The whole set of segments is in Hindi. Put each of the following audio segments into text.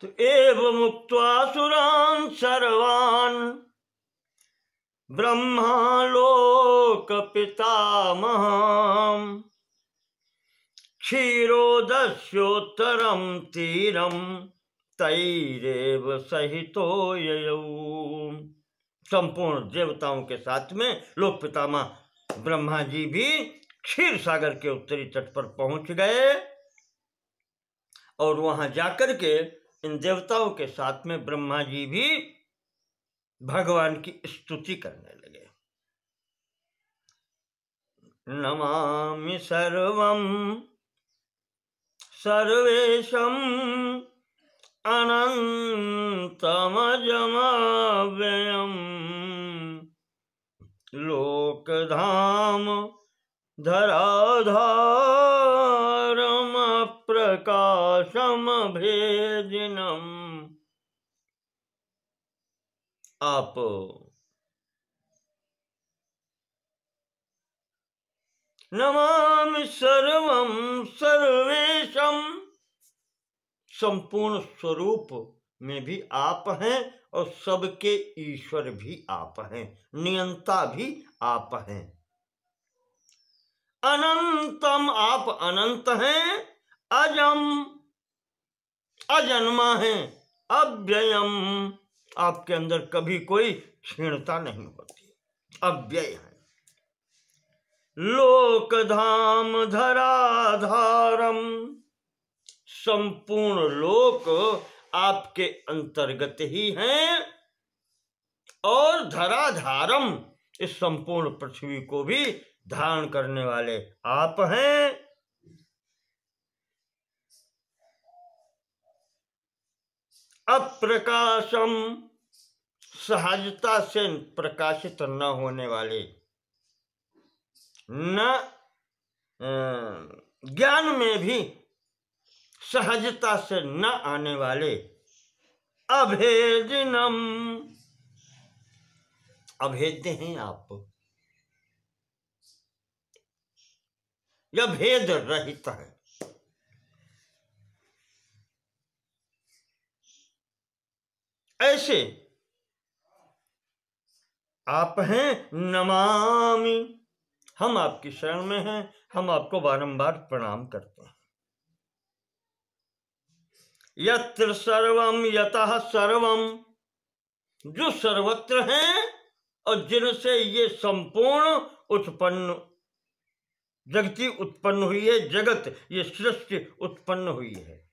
तो एवं मुक्त्वा सुरान् सर्वान् ब्रह्मालोक पितामहम् क्षीरोदस्योत्तरं तीरं तैरेव सहितो ययौ। संपूर्ण देवताओं के साथ में लोक पितामह ब्रह्मा जी भी क्षीर सागर के उत्तरी तट पर पहुंच गए और वहां जाकर के इन देवताओं के साथ में ब्रह्मा जी भी भगवान की स्तुति करने लगे। नमामि सर्वं सर्वेशम् अनन्तमजमव्ययम् लोकधाम धराधारमप्रकाशमभेदिनम्। आप नमामि सर्वं सर्वेशम, संपूर्ण स्वरूप में भी आप हैं और सबके ईश्वर भी आप हैं, नियंता भी आप हैं। अनंतम, आप अनंत हैं। अजम, अजन्मा हैं। अव्ययम, आपके अंदर कभी कोई क्षीणता नहीं होती, अव्यय है। लोकधाम धराधारम, संपूर्ण लोक आपके अंतर्गत ही हैं और धराधारम, इस संपूर्ण पृथ्वी को भी धारण करने वाले आप हैं। अप्रकाशम, सहजता से प्रकाशित न होने वाले, न ज्ञान में भी सहजता से न आने वाले। अभेदिनम, अभेद्य हैं आप, यह भेद रहित है। ऐसे आप हैं। नमामि, हम आपकी शरण में हैं, हम आपको बारंबार प्रणाम करते हैं। यत्र सर्वम यतः सर्वम, जो सर्वत्र हैं और जिनसे ये संपूर्ण उत्पन्न जगती उत्पन्न हुई है, जगत ये सृष्टि उत्पन्न हुई है।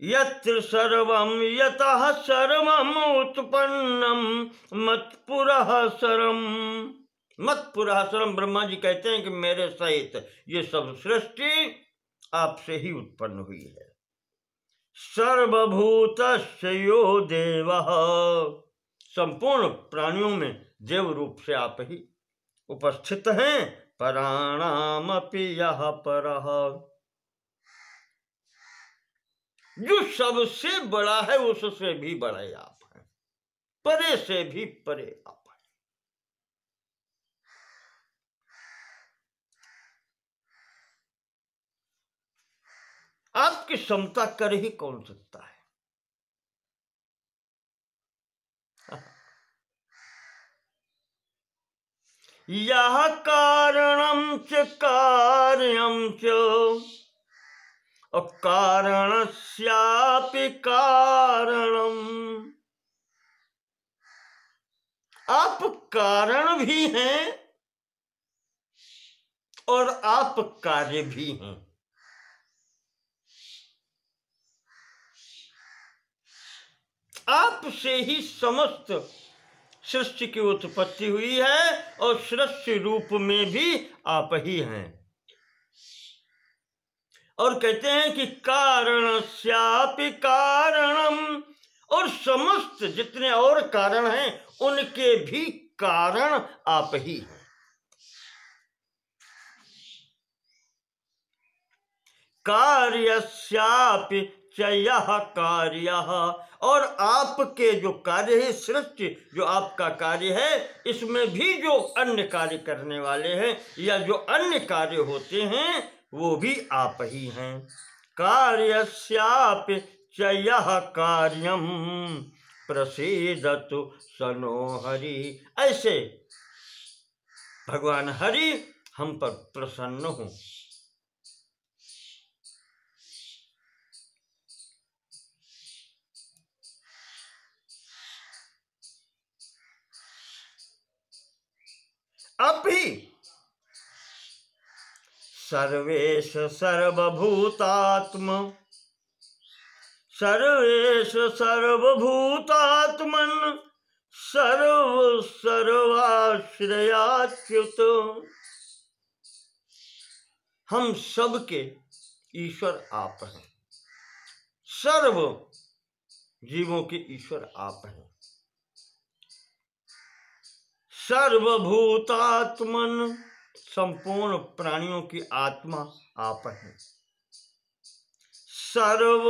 यत्र सर्वम यतः सर्वम उत्पन्नम मत्पुरः सरम। मत्पुरः सरम, ब्रह्मा जी कहते हैं कि मेरे सहित ये सब सृष्टि आपसे ही उत्पन्न हुई है। सर्वभूतस्य यो देवः, संपूर्ण प्राणियों में देव रूप से आप ही उपस्थित हैं। पराणामपि यः परः, जो सबसे बड़ा है उससे भी बड़े आप हैं, परे से भी परे आप हैं। आपकी क्षमता कर ही कौन सकता है। यह कारणं च कार्यं च अकारणस्यापि कारणम्, आप कारण भी हैं और आप कार्य भी हैं। आपसे ही समस्त सृष्टि की उत्पत्ति हुई है और सृष्टि रूप में भी आप ही हैं। और कहते हैं कि कारणस्यापि कारणम, और समस्त जितने और कारण हैं उनके भी कारण आप ही हैं। कार्यस्यापि च यः कार्यः, और आपके जो कार्य है, सृष्टि जो आपका कार्य है, इसमें भी जो अन्य कार्य करने वाले हैं या जो अन्य कार्य होते हैं वो भी आप ही हैं। कार्यस्यापि च यः कार्यम प्रसीदतु सनो हरि। ऐसे भगवान हरि हम पर प्रसन्न हो। अभी सर्वेश सर्वभूतात्म सर्वेश सर्वभूतात्मन सर्व सर्वाश्रयाच्युत। हम सबके ईश्वर आप हैं, सर्व जीवों के ईश्वर आप हैं। सर्वभूतात्मन संपूर्ण प्राणियों की आत्मा आप हैं। सर्व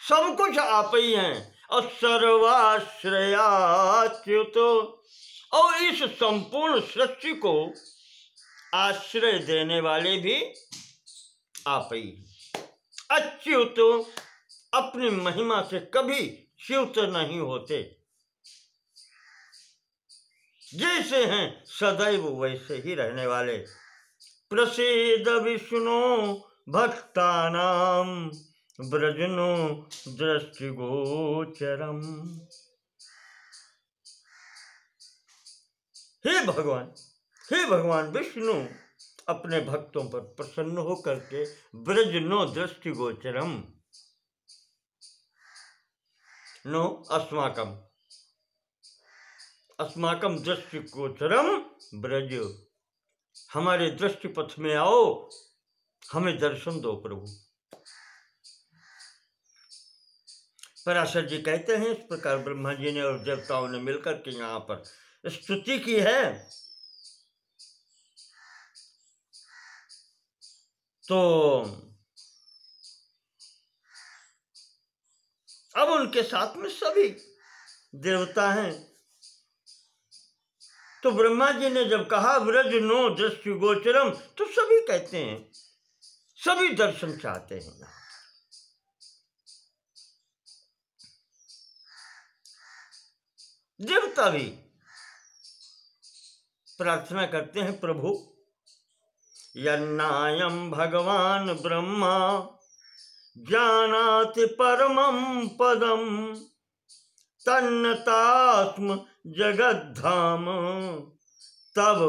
सब कुछ आप ही हैं। और सर्वाश्रयाच्युत, और इस संपूर्ण सृष्टि को आश्रय देने वाले भी आप ही। अच्युत, अपनी महिमा से कभी च्युत नहीं होते। जैसे हैं सदैव वैसे ही रहने वाले। प्रसीद विष्णु भक्तानां व्रजनो दृष्टिगोचरम। हे भगवान विष्णु, अपने भक्तों पर प्रसन्न होकर के व्रजनो दृष्टिगोचरम। नो अस्माकम दृष्टिगोचरम ब्रज। हमारे दृष्टि पथ में आओ, हमें दर्शन दो प्रभु। पराशर जी कहते हैं, इस प्रकार ब्रह्मा जी ने और देवताओं ने मिलकर के यहाँ पर स्तुति की है। तो अब उनके साथ में सभी देवता हैं। तो ब्रह्मा जी ने जब कहा व्रज नो दृष्टिगोचरम, तो सभी कहते हैं, सभी दर्शन चाहते हैं। देवता भी प्रार्थना करते हैं, प्रभु यन्नायं भगवान ब्रह्मा जानाति परमं पदम तन्नतास्म जगद्धाम तब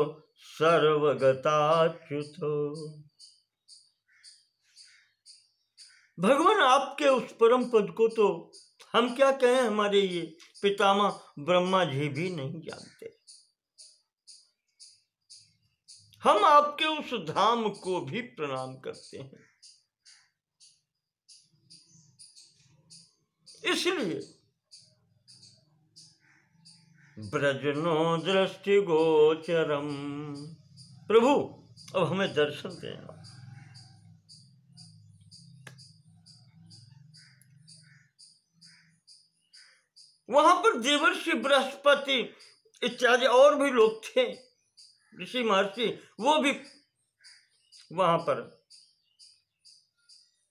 सर्वगताच्युत। भगवान आपके उस परम पद को तो हम क्या कहें, हमारे ये पितामह ब्रह्मा जी भी नहीं जानते। हम आपके उस धाम को भी प्रणाम करते हैं। इसलिए ब्रजनो दृष्टिगोचरम, प्रभु अब हमें दर्शन देना। वहां पर देवर्षि बृहस्पति इत्यादि और भी लोग थे, ऋषि महर्षि, वो भी वहां पर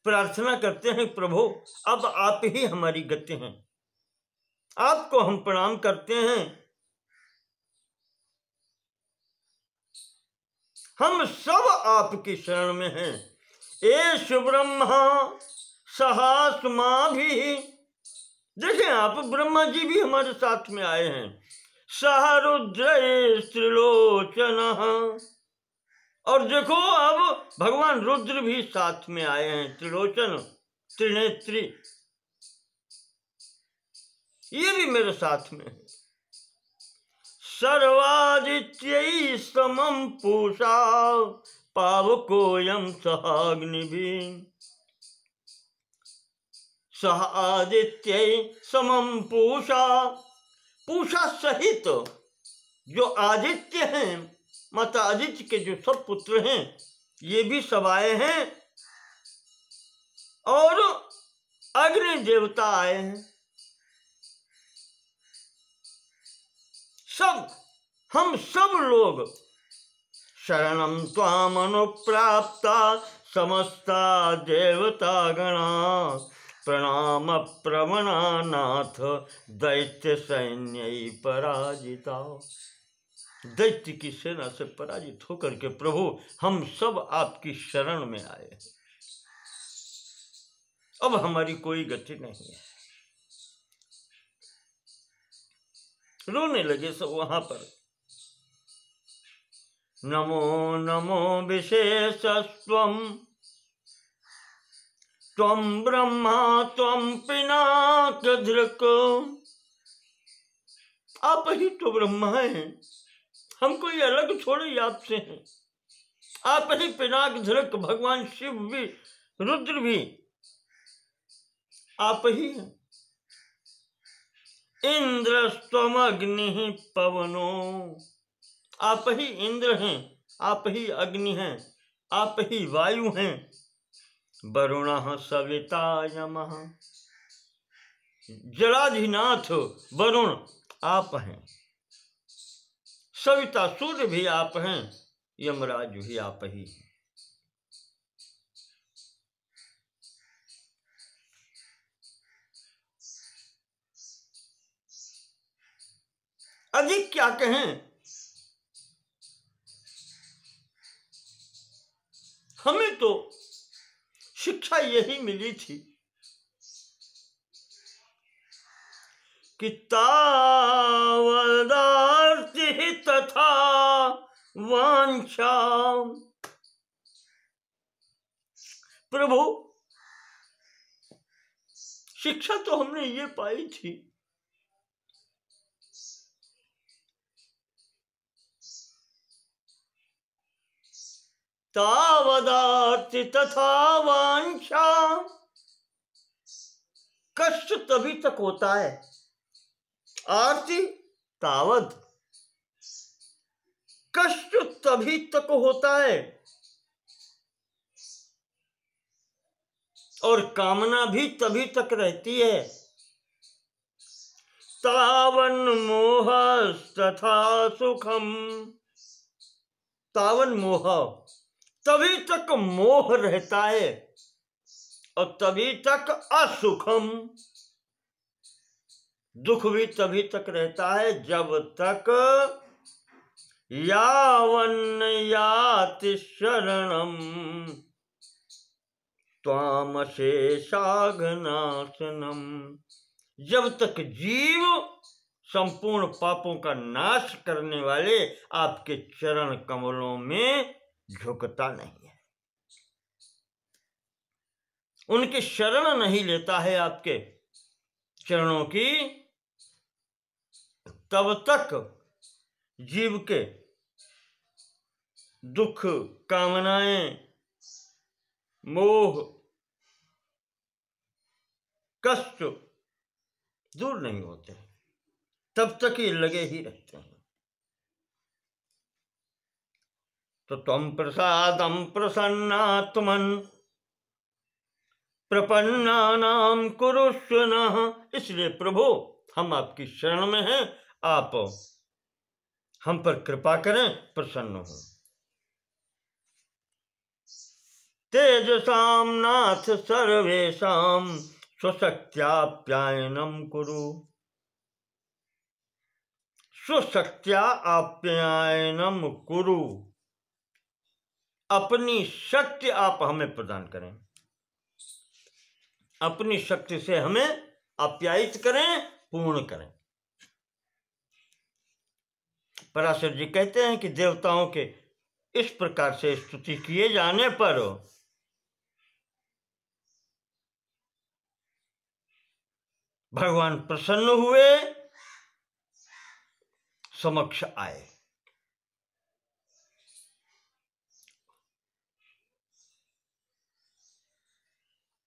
प्रार्थना करते हैं, प्रभु अब आप ही हमारी गति हैं, आपको हम प्रणाम करते हैं। हम सब आपकी शरण में हैं। एष ब्रह्मा सहास्मा भी, देखें आप, ब्रह्मा जी भी हमारे साथ में आए हैं। सह रुद्र त्रिलोचन, और देखो अब भगवान रुद्र भी साथ में आए हैं। त्रिलोचन, त्रिनेत्री, ये भी मेरे साथ में है। सर्वादित्यै समं पूषा पावकोऽयं सहाग्निभिः। सह आदित्यै समं पूषा, पूषा सहित जो आदित्य हैं, माता आदित्य के जो सब पुत्र हैं, ये भी सब आए हैं। और अग्नि देवता आए हैं। सब, हम सब लोग शरणं त्वाम अनुप्राप्ता समस्ता देवता गणा प्रणाम प्रवणानाथ दैत्य सैन्य पराजिता। दैत्य की सेना से पराजित होकर के प्रभु हम सब आपकी शरण में आए हैं, अब हमारी कोई गति नहीं है। रोने लगे सब वहां पर। नमो नमो विशेषस्त्वं त्वं ब्रह्मा त्वं पिनाकधृक्। आप ही तो ब्रह्मा हैं, हम कोई अलग थोड़ी आपसे हैं। आप ही पिनाकधृक्, भगवान शिव भी, रुद्र भी आप ही हैं। इंद्रस्त्वमग्नि पवनो, आप ही इंद्र हैं, आप ही अग्नि हैं, आप ही वायु हैं। वरुणः सविता यमः, जलाधिनाथ वरुण आप हैं, सविता सूर्य भी आप हैं, यमराज भी आप ही हैं। अधिक क्या कहें, हमें तो शिक्षा यही मिली थी कि तावदार्ति तथा वांछा। प्रभु शिक्षा तो हमने ये पाई थी तावदार्ति तथा वांछा। कष्ट तभी तक होता है, आर्ति तावद, कष्ट तभी तक होता है और कामना भी तभी तक रहती है। तावन मोह तथा सुखम, तावन मोह, तभी तक मोह रहता है और तभी तक असुखम, दुख भी तभी तक रहता है जब तक यावन याति शरणम त्वाम शेषाघनाशनम, जब तक जीव संपूर्ण पापों का नाश करने वाले आपके चरण कमलों में झुकता नहीं है, उनकी शरण नहीं लेता है आपके चरणों की, तब तक जीव के दुख, कामनाएं, मोह, कष्ट दूर नहीं होते, तब तक ये लगे ही रहते हैं। तो त्वं प्रसादं प्रसन्नात्मन् प्रपन्नानां कुरुष्व नः, इसलिए प्रभु हम आपकी शरण में हैं, आप हम पर कृपा करें, प्रसन्न हो। तेजसां नाथ सर्वेषां स्वशक्त्याप्यायनं कुरु, स्वशक्त्या आप्यायनम कुरु, अपनी शक्ति आप हमें प्रदान करें, अपनी शक्ति से हमें आप्यायित करें, पूर्ण करें। पराशर जी कहते हैं कि देवताओं के इस प्रकार से स्तुति किए जाने पर भगवान प्रसन्न हुए, समक्ष आए।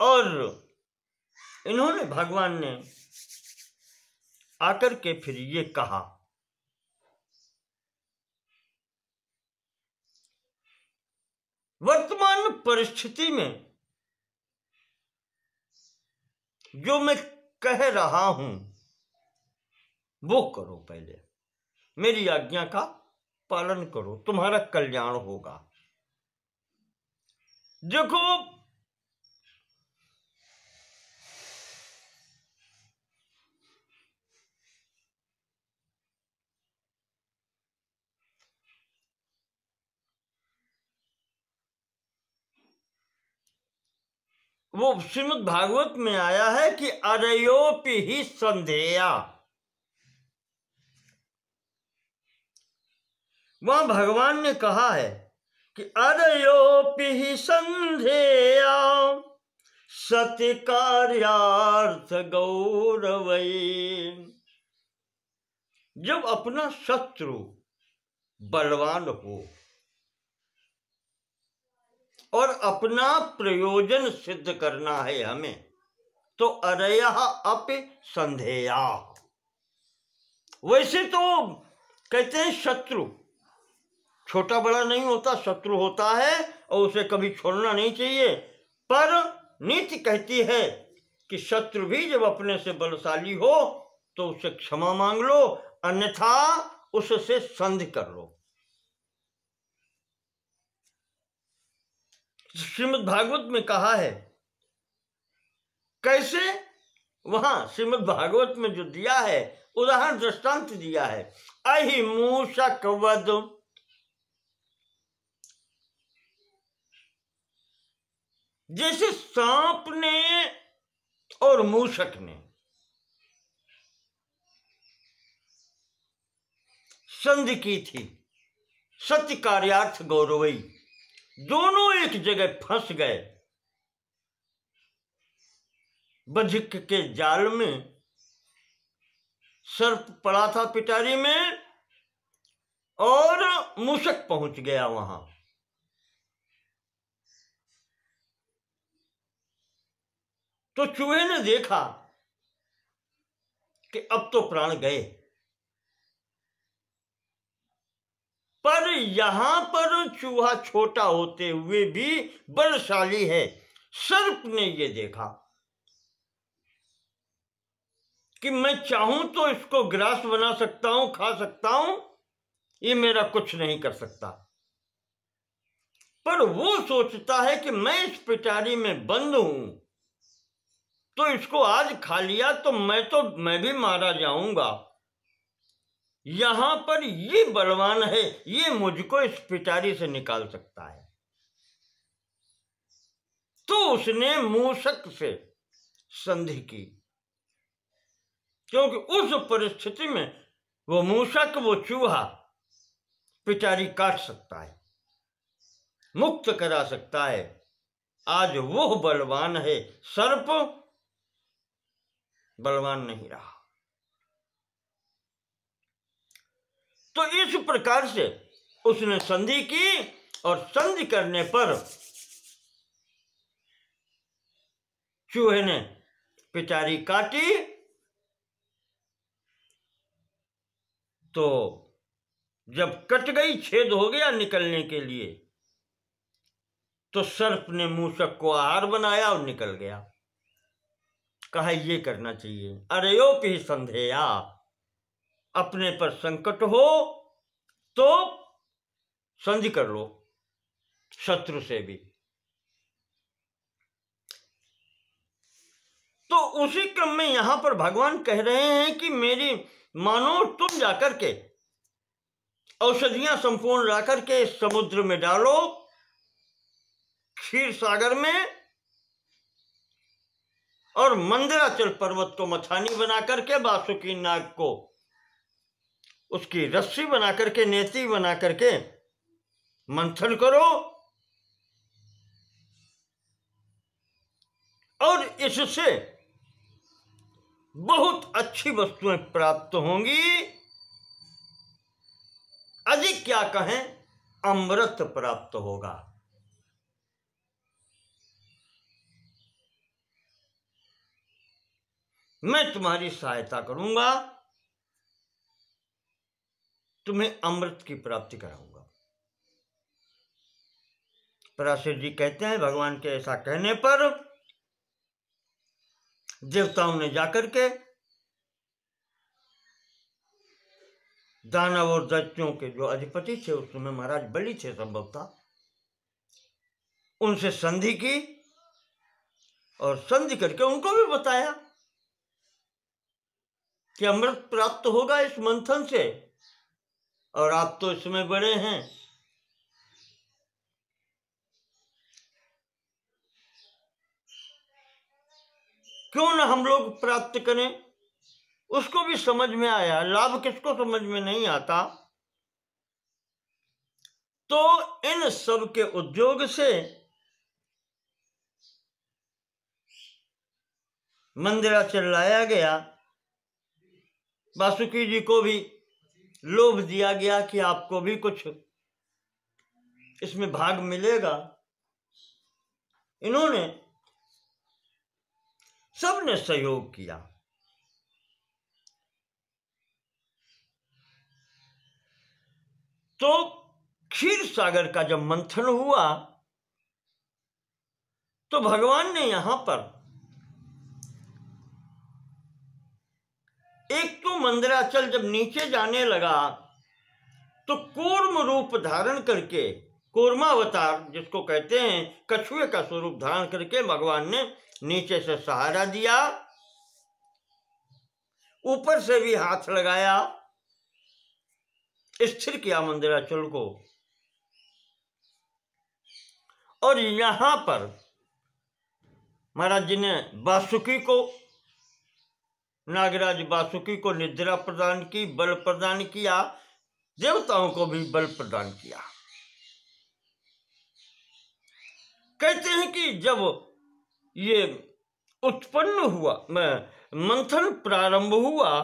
और इन्होंने, भगवान ने आकर के फिर ये कहा, वर्तमान परिस्थिति में जो मैं कह रहा हूं वो करो, पहले मेरी आज्ञा का पालन करो, तुम्हारा कल्याण होगा। देखो वो श्रीमद् भागवत में आया है कि अरयोपि ही संधेया। वहां भगवान ने कहा है कि अरयोपि ही संधेया सत्य कार्यार्थ गौरवै। जब अपना शत्रु बलवान हो और अपना प्रयोजन सिद्ध करना है हमें, तो अरयः अपि संधेया। वैसे तो कहते हैं शत्रु छोटा बड़ा नहीं होता, शत्रु होता है और उसे कभी छोड़ना नहीं चाहिए। पर नीति कहती है कि शत्रु भी जब अपने से बलशाली हो तो उससे क्षमा मांग लो, अन्यथा उससे संधि कर लो। श्रीमद् भागवत में कहा है कैसे, वहां श्रीमद् भागवत में जो दिया है उदाहरण दृष्टांत दिया है, अहि मूषक वध। जैसे सांप ने और मूषक ने संधि की थी, सत्य कार्यार्थ गौरवई, दोनों एक जगह फंस गए। बधिक के जाल में सर्प पड़ा था पिटारी में और मूषक पहुंच गया वहां। तो चूहे ने देखा कि अब तो प्राण गए, पर यहां पर चूहा छोटा होते हुए भी बलशाली है। सर्प ने ये देखा कि मैं चाहूं तो इसको ग्रास बना सकता हूं, खा सकता हूं, ये मेरा कुछ नहीं कर सकता। पर वो सोचता है कि मैं इस पिटारी में बंद हूं, तो इसको आज खा लिया तो मैं भी मारा जाऊंगा। यहां पर ये बलवान है, ये मुझको इस पिटारी से निकाल सकता है। तो उसने मूषक से संधि की, क्योंकि उस परिस्थिति में वो मूषक, वो चूहा पिटारी काट सकता है, मुक्त करा सकता है। आज वो बलवान है, सर्प बलवान नहीं रहा। तो इस प्रकार से उसने संधि की और संधि करने पर चूहे ने पिटारी काटी। तो जब कट गई, छेद हो गया निकलने के लिए, तो सर्प ने मूषक को आहार बनाया और निकल गया। कहा ये करना चाहिए, अरयोपि ही संधेया। अपने पर संकट हो तो संधि कर लो शत्रु से भी। तो उसी क्रम में यहां पर भगवान कह रहे हैं कि मेरी मानो तुम जाकर के औषधियां संपूर्ण लाकर के समुद्र में डालो, क्षीर सागर में, और मंदराचल पर्वत को मथानी बना करके, वासुकी नाग को उसकी रस्सी बना करके, नेति बना करके मंथन करो, और इससे बहुत अच्छी वस्तुएं प्राप्त होंगी। अधिक क्या कहें, अमृत प्राप्त होगा। मैं तुम्हारी सहायता करूंगा, तुम्हें अमृत की प्राप्ति कराऊंगा। पराशर जी कहते हैं भगवान के ऐसा कहने पर देवताओं ने जाकर के दानव और दैत्यों के जो अधिपति थे, उस समय महाराज बलि थे संभवतः, उनसे संधि की और संधि करके उनको भी बताया कि अमृत प्राप्त होगा इस मंथन से, और आप तो इसमें बड़े हैं। क्यों न हम लोग प्राप्त करें। उसको भी समझ में आया। लाभ किसको समझ में नहीं आता। तो इन सब के उद्योग से मंदिराचल लाया गया। वासुकी जी को भी लोभ दिया गया कि आपको भी कुछ इसमें भाग मिलेगा। इन्होंने सबने सहयोग किया। तो क्षीर सागर का जब मंथन हुआ तो भगवान ने यहां पर एक तो मंदिराचल जब नीचे जाने लगा तो कूर्म रूप धारण करके, कूर्मावतार जिसको कहते हैं, कछुए का स्वरूप धारण करके भगवान ने नीचे से सहारा दिया, ऊपर से भी हाथ लगाया, स्थिर किया मंदिराचल को। और यहां पर महाराज जी ने वासुकी को, नागराज वासुकी को निद्रा प्रदान की, बल प्रदान किया, देवताओं को भी बल प्रदान किया। कहते हैं कि जब ये उत्पन्न हुआ, मंथन प्रारंभ हुआ,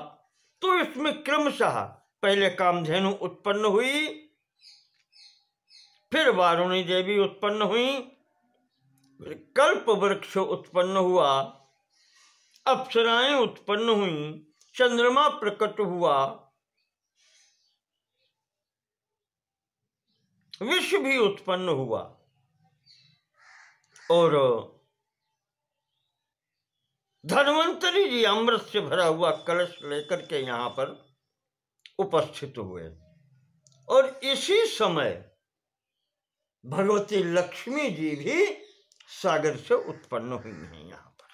तो इसमें क्रमशः पहले कामधेनु उत्पन्न हुई, फिर वारुणी देवी उत्पन्न हुई, कल्प वृक्ष उत्पन्न हुआ, अप्सराएं उत्पन्न हुई, चंद्रमा प्रकट हुआ, विश्व भी उत्पन्न हुआ। और धन्वंतरी जी अमृत से भरा हुआ कलश लेकर के यहां पर उपस्थित हुए। और इसी समय भगवती लक्ष्मी जी भी सागर से उत्पन्न हुई हैं। यहां पर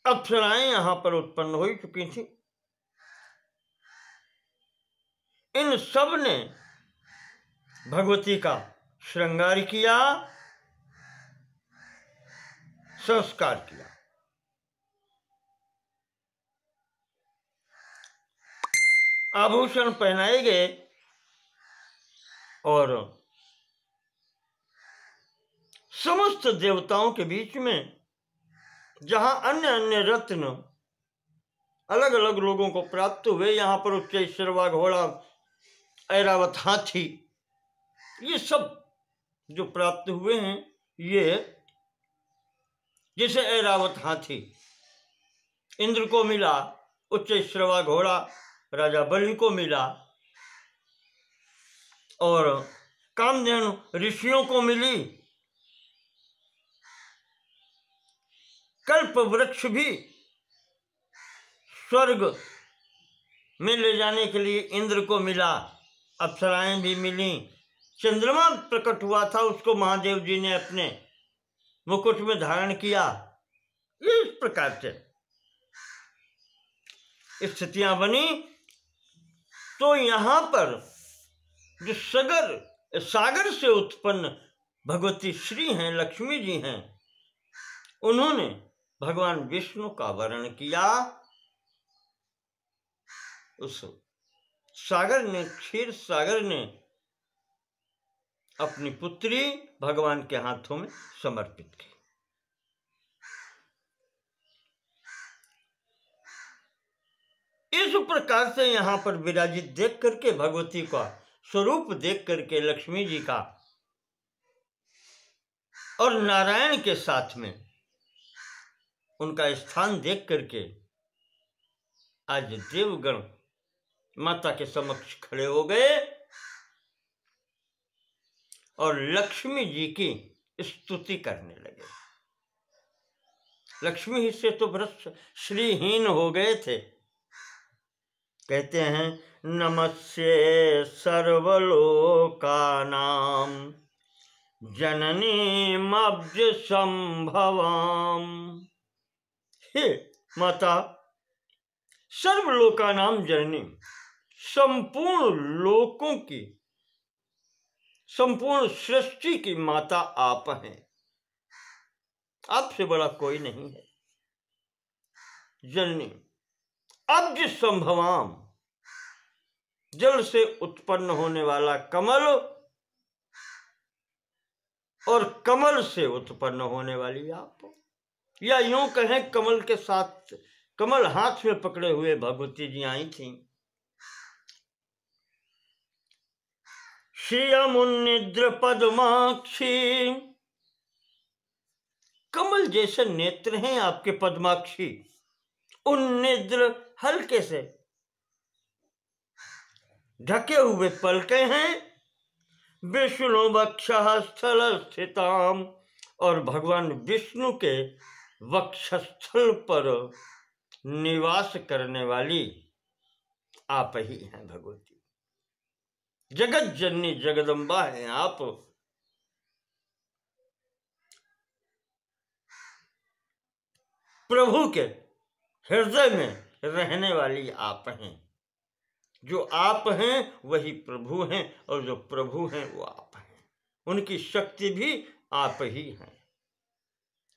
अप्सराएं यहां पर उत्पन्न हो चुकी थी। इन सब ने भगवती का श्रृंगार किया, संस्कार किया। आभूषण पहनाए गए और समस्त देवताओं के बीच में जहां अन्य अन्य रत्न अलग अलग लोगों को प्राप्त हुए, यहां पर उच्चैश्रवा घोड़ा, ऐरावत हाथी, ये सब जो प्राप्त हुए हैं, ये जैसे ऐरावत हाथी इंद्र को मिला, उच्चैश्रवा घोड़ा राजा बलि को मिला, और कामधेनु ऋषियों को मिली, कल्प वृक्ष भी स्वर्ग में ले जाने के लिए इंद्र को मिला, अप्सराएं भी मिली, चंद्रमा प्रकट हुआ था, उसको महादेव जी ने अपने मुकुट में धारण किया। इस प्रकार से स्थितियां बनी। तो यहां पर जो सागर से उत्पन्न भगवती श्री हैं, लक्ष्मी जी हैं, उन्होंने भगवान विष्णु का वर्ण किया। उस सागर ने, क्षीर सागर ने अपनी पुत्री भगवान के हाथों में समर्पित की। इस प्रकार से यहां पर विराजित देख करके, भगवती का स्वरूप देख करके, लक्ष्मी जी का और नारायण के साथ में उनका स्थान देख करके आज देवगण माता के समक्ष खड़े हो गए और लक्ष्मी जी की स्तुति करने लगे। लक्ष्मी ही से तो भ्रष्ट श्रीहीन हो गए थे। कहते हैं, नमस्ये सर्वलोकानां जननीमब्ज संभवाम। हे माता, सर्वलोकानां जननी, संपूर्ण लोकों की, संपूर्ण सृष्टि की माता आप हैं। आपसे बड़ा कोई नहीं है। जननी अब्ज संभवाम, जल से उत्पन्न होने वाला कमल और कमल से उत्पन्न होने वाली आप, या यूं कहें कमल के साथ, कमल हाथ में पकड़े हुए भगवती जी आई थी। श्रियमुन्निद्र पद्माक्षी, कमल जैसे नेत्र हैं आपके पद्माक्षी, उन्निद्र हल्के से ढके हुए पलके हैं, विष्णु वक्षः स्थल स्थिताम, और भगवान विष्णु के वक्षस्थल पर निवास करने वाली आप ही हैं भगवती। जगत जननी जगदम्बा हैं आप। प्रभु के हृदय में रहने वाली आप हैं। जो आप हैं वही प्रभु हैं, और जो प्रभु हैं वो आप हैं। उनकी शक्ति भी आप ही हैं।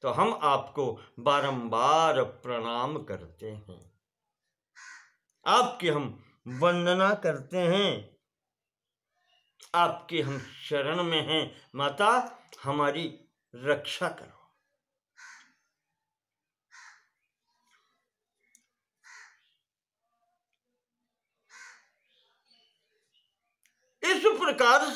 तो हम आपको बारंबार प्रणाम करते हैं, आपकी हम वंदना करते हैं, आपकी हम शरण में हैं। माता हमारी रक्षा करो। इस प्रकार